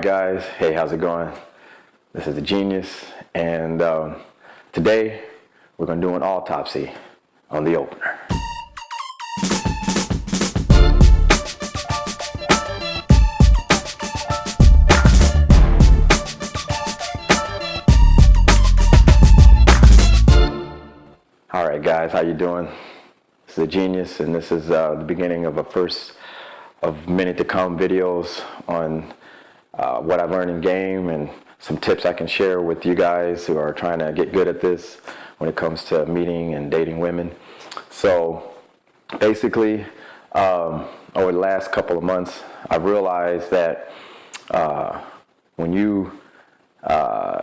guys. Hey, how's it going? This is the Genius, and today we're going to do an autopsy on the opener. All right, guys, how you doing? This is the Genius, and this is the beginning of a first of many to come videos on what I've learned in game and some tips I can share with you guys who are trying to get good at this when it comes to meeting and dating women. So basically, over the last couple of months, I've realized that when you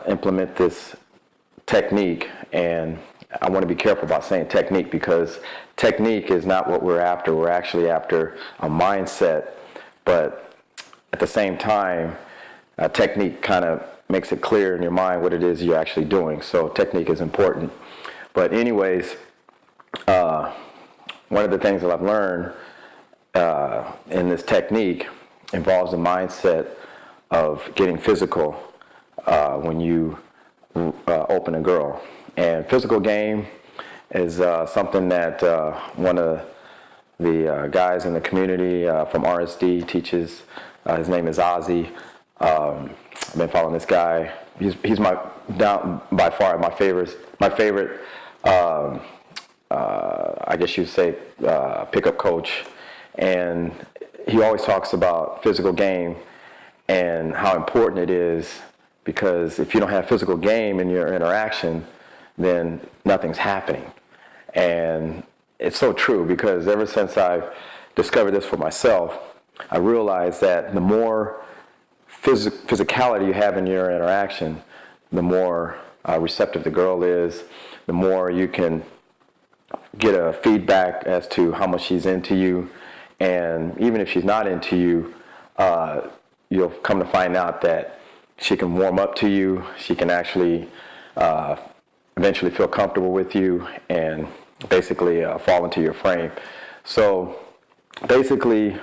implement this technique, and I want to be careful about saying technique because technique is not what we're after. We're actually after a mindset, but at the same time, technique kind of makes it clear in your mind what it is you're actually doing. So technique is important. But anyways, one of the things that I've learned in this technique involves the mindset of getting physical when you open a girl. And physical game is something that one of the guys in the community from RSD teaches. His name is Ozzy. I've been following this guy. He's by far my favorite. I guess you'd say pickup coach, and he always talks about physical game and how important it is, because if you don't have physical game in your interaction, then nothing's happening. And it's so true, because ever since I've discovered this for myself, I realized that the more physicality you have in your interaction, the more receptive the girl is, the more you can get a feedback as to how much she's into you. And even if she's not into you, you'll come to find out that she can warm up to you. She can actually eventually feel comfortable with you and basically fall into your frame. So basically,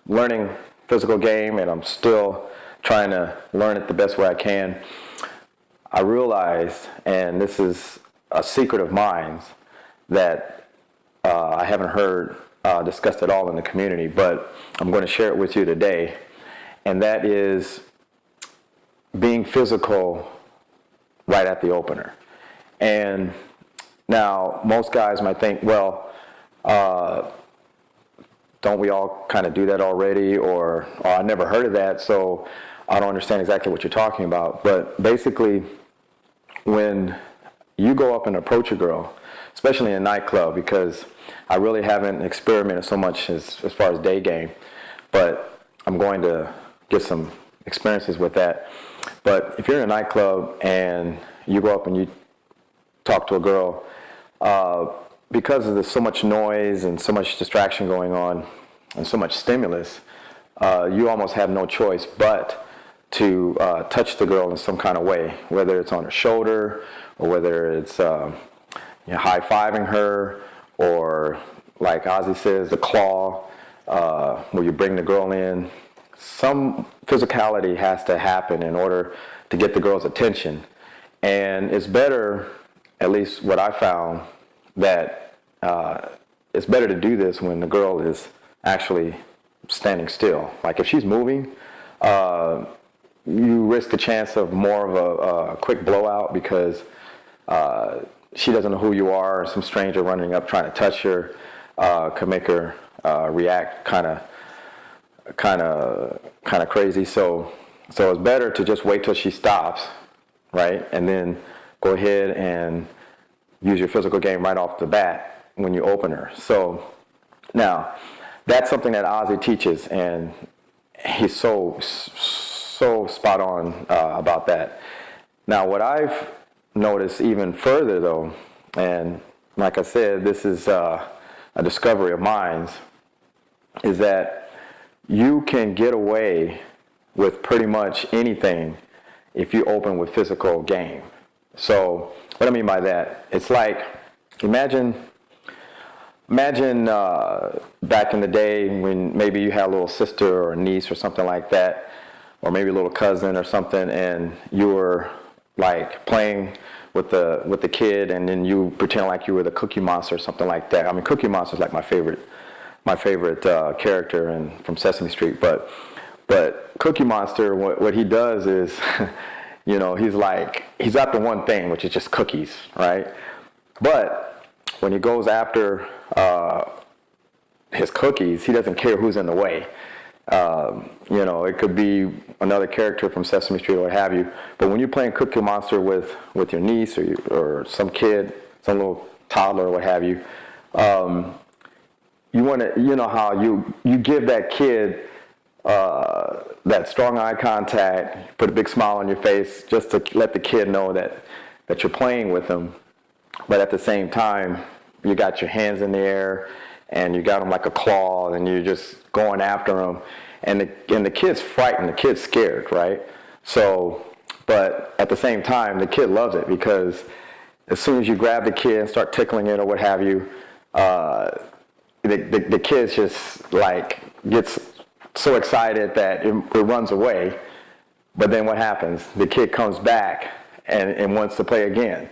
learning physical game, and I'm still trying to learn it the best way I can, I realized, and this is a secret of mine that I haven't heard discussed at all in the community, but I'm going to share it with you today, and that is being physical right at the opener. And now most guys might think, well, don't we all kind of do that already? Or I never heard of that, so I don't understand exactly what you're talking about. But basically, when you go up and approach a girl, especially in a nightclub, because I really haven't experimented so much as far as day game, but I'm going to get some experiences with that. But if you're in a nightclub and you go up and you talk to a girl, because there's so much noise and so much distraction going on and so much stimulus, you almost have no choice but to touch the girl in some kind of way, whether it's on her shoulder or whether it's high-fiving her, or like Ozzy says, the claw, where you bring the girl in. Some physicality has to happen in order to get the girl's attention. And it's better, at least what I found, that it's better to do this when the girl is actually standing still. Like if she's moving, you risk the chance of more of a quick blowout, because she doesn't know who you are, and some stranger running up trying to touch her could make her react kind of crazy. So it's better to just wait till she stops, right, and then go ahead and use your physical game right off the bat when you open her. So now, that's something that Ozzy teaches, and he's so spot on about that. Now, what I've noticed even further, though, and like I said, this is a discovery of mine, is that you can get away with pretty much anything if you open with physical game. So what I mean by that, it's like, imagine back in the day when maybe you had a little sister or a niece or something like that or maybe a little cousin or something, and you were like playing with the kid, and then you pretend like you were the Cookie Monster or something like that. I mean, Cookie Monster is like my favorite character from Sesame Street, but Cookie Monster, what he does is, you know, he's after one thing, which is just cookies, right? But when he goes after his cookies, he doesn't care who's in the way. You know, it could be another character from Sesame Street or what have you. But when you're playing Cookie Monster with your niece or some kid, some little toddler or what have you, you want to, you know how you give that kid that strong eye contact, put a big smile on your face just to let the kid know that you're playing with them. But at the same time, you got your hands in the air and you got them like a claw and you're just going after them. And the kid's frightened, the kid's scared, right? So, but at the same time, the kid loves it because as soon as you grab the kid and start tickling it or what have you, the kid just like gets so excited that it runs away. But then what happens? The kid comes back and wants to play again.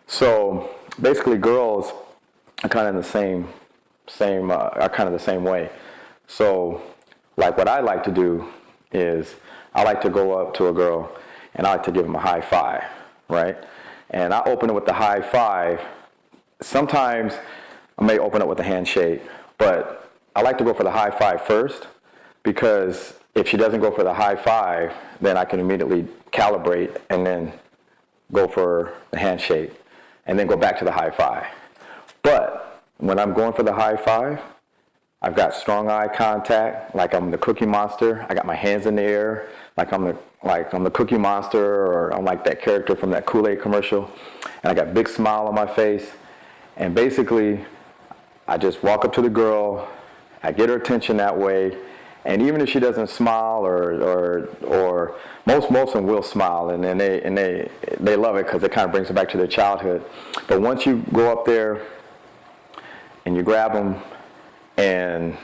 So basically, girls are kind of in the same way. So like what I like to do is I like to go up to a girl and I like to give them a high five, right? And I open it with the high five. Sometimes I may open it with a handshake, but I like to go for the high five first because if she doesn't go for the high five, then I can immediately calibrate and then go for the handshake and then go back to the high five. But when I'm going for the high five, I've got strong eye contact, like I'm the Cookie Monster. I got my hands in the air, like I'm the Cookie Monster, or I'm like that character from that Kool-Aid commercial. And I got a big smile on my face. And basically, I just walk up to the girl, I get her attention that way. And even if she doesn't smile, or most of them will smile, and they love it because it kind of brings them back to their childhood. But once you go up there and you grab them and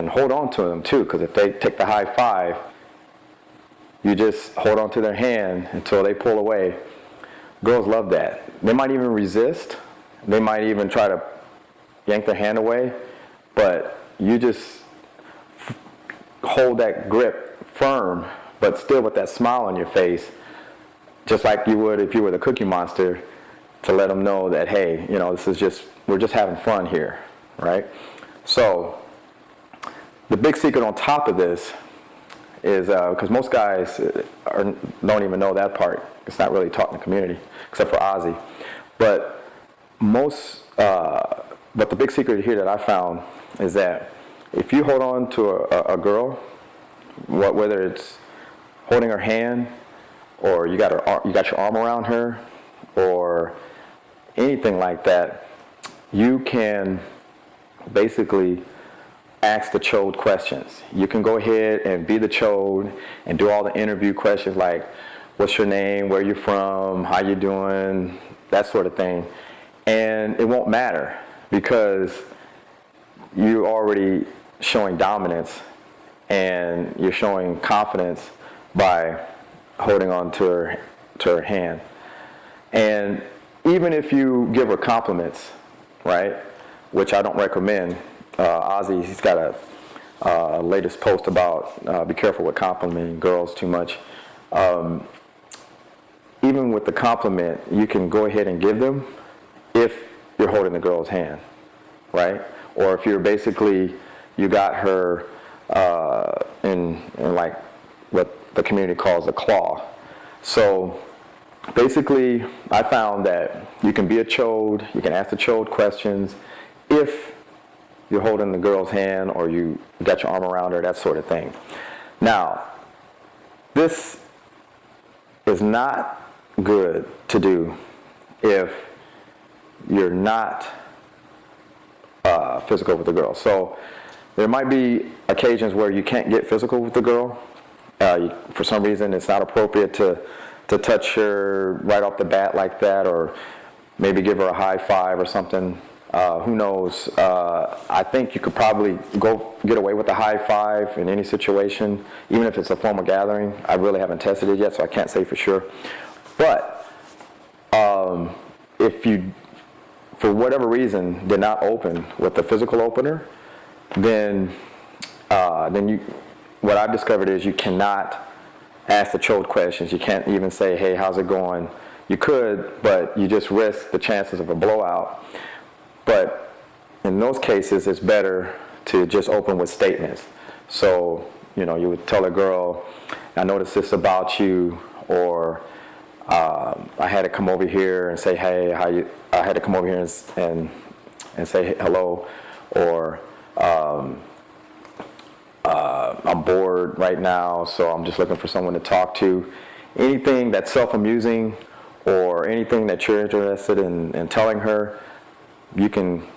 hold on to them too, because if they take the high five, you just hold on to their hand until they pull away. Girls love that. They might even resist. They might even try to yank their hand away, but you just hold that grip firm, but still with that smile on your face, just like you would if you were the Cookie Monster, to let them know that, hey, you know, we're just having fun here, right? So the big secret on top of this is, because most guys don't even know that part. It's not really taught in the community, except for Ozzy. But the big secret here that I found is that if you hold on to a girl, whether it's holding her hand, or you got your arm around her, or anything like that, you can basically ask the chode questions. You can go ahead and be the chode and do all the interview questions like, what's your name, where you from, how you doing, that sort of thing. And it won't matter because you're already showing dominance and you're showing confidence by holding on to her hand. And even if you give her compliments, right, which I don't recommend. Ozzy, he's got a latest post about be careful with complimenting girls too much. Even with the compliment, you can go ahead and give them if you're holding the girl's hand, right? Or if you're basically, you got her in like what the community calls a claw. So basically, I found that you can be a chode, you can ask the chode questions if you're holding the girl's hand or you got your arm around her, that sort of thing. Now, this is not good to do if you're not physical with the girl. So there might be occasions where you can't get physical with the girl. For some reason, it's not appropriate to touch her right off the bat like that, or maybe give her a high five or something. Who knows? I think you could probably go get away with a high five in any situation, even if it's a formal gathering. I really haven't tested it yet, so I can't say for sure. But if you, for whatever reason, did not open with the physical opener, then what I've discovered is you cannot ask the chode questions. You can't even say, hey, how's it going? You could, but you just risk the chances of a blowout. But in those cases, it's better to just open with statements. So, you would tell a girl, I noticed this about you, or I had to come over here and say, hey, I had to come over here and say hello, or I'm bored right now, so I'm just looking for someone to talk to. Anything that's self-amusing or anything that you're interested in telling her, you can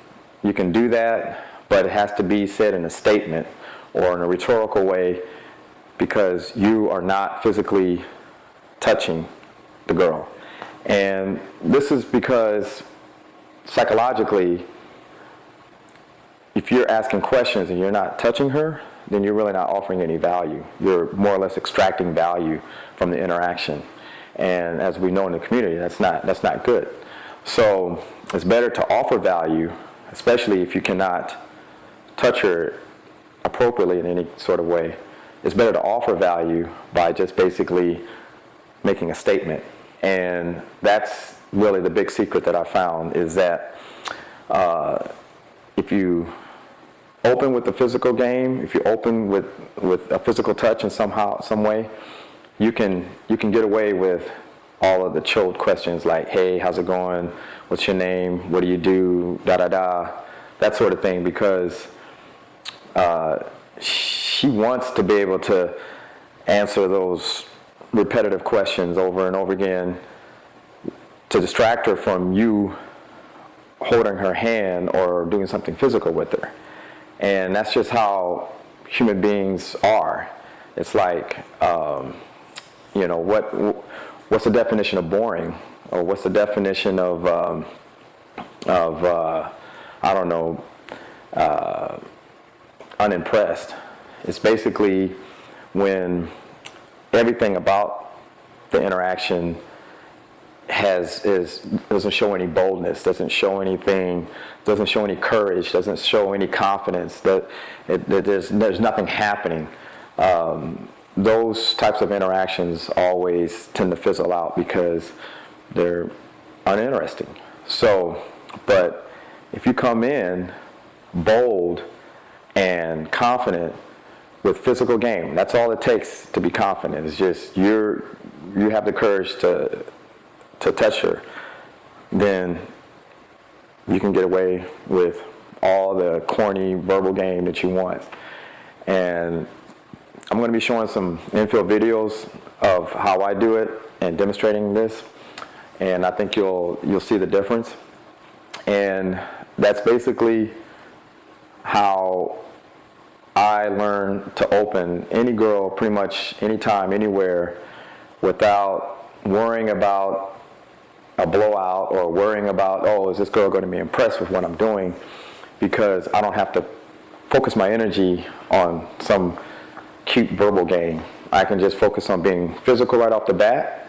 do that, but it has to be said in a statement or in a rhetorical way, because you are not physically touching the girl. And this is because psychologically, if you're asking questions and you're not touching her, then you're really not offering any value. You're more or less extracting value from the interaction. And as we know in the community, that's not good. So it's better to offer value, especially if you cannot touch her appropriately in any sort of way. It's better to offer value by just basically making a statement. And that's really the big secret that I found, is that if you open with the physical game, if you open with a physical touch in some way, you can get away with all of the chode questions like, hey, how's it going? What's your name? What do you do? Da-da-da. That sort of thing, because she wants to be able to answer those repetitive questions over and over again to distract her from you holding her hand or doing something physical with her. And that's just how human beings are. It's like, what's the definition of boring? Or what's the definition of unimpressed? It's basically when everything about the interaction doesn't show any boldness, doesn't show anything, doesn't show any courage, doesn't show any confidence, that there's nothing happening. Those types of interactions always tend to fizzle out because they're uninteresting. So, but if you come in bold and confident with physical game, that's all it takes to be confident. It's just you have the courage to touch her, then you can get away with all the corny verbal game that you want. And I'm going to be showing some infield videos of how I do it and demonstrating this, and I think you'll see the difference. And that's basically how I learned to open any girl pretty much anytime, anywhere, without worrying about a blowout or worrying about, oh, is this girl going to be impressed with what I'm doing? Because I don't have to focus my energy on some cute verbal game. I can just focus on being physical right off the bat,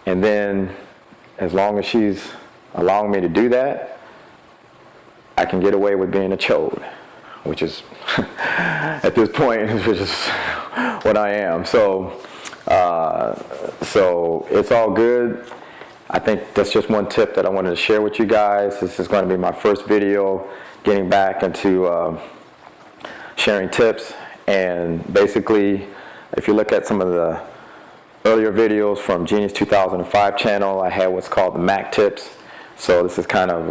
and then as long as she's allowing me to do that, I can get away with being a chode, which is at this point, which is what I am. So it's all good. I think that's just one tip that I wanted to share with you guys. This is going to be my first video getting back into sharing tips. And basically, if you look at some of the earlier videos from Genius 2005 channel, I had what's called the Mack tips. So this is kind of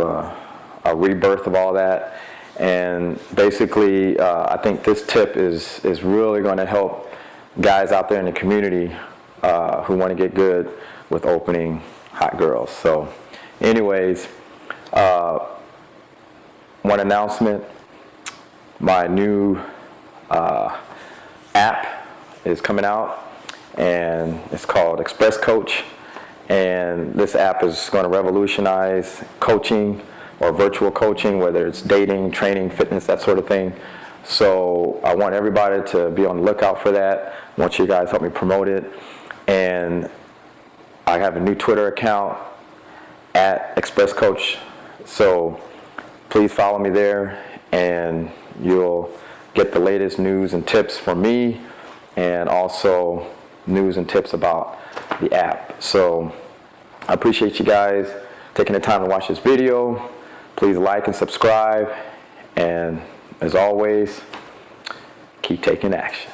a rebirth of all that. And basically, I think this tip is really going to help guys out there in the community who want to get good with opening hot girls. So anyways, one announcement, my new app is coming out, and it's called Express Coach. And this app is going to revolutionize coaching or virtual coaching, whether it's dating, training, fitness, that sort of thing. So I want everybody to be on the lookout for that. I want you guys to help me promote it. And I have a new Twitter account at Express Coach. So please follow me there, and you'll get the latest news and tips from me, and also news and tips about the app. So I appreciate you guys taking the time to watch this video. Please like and subscribe, and as always, keep taking action.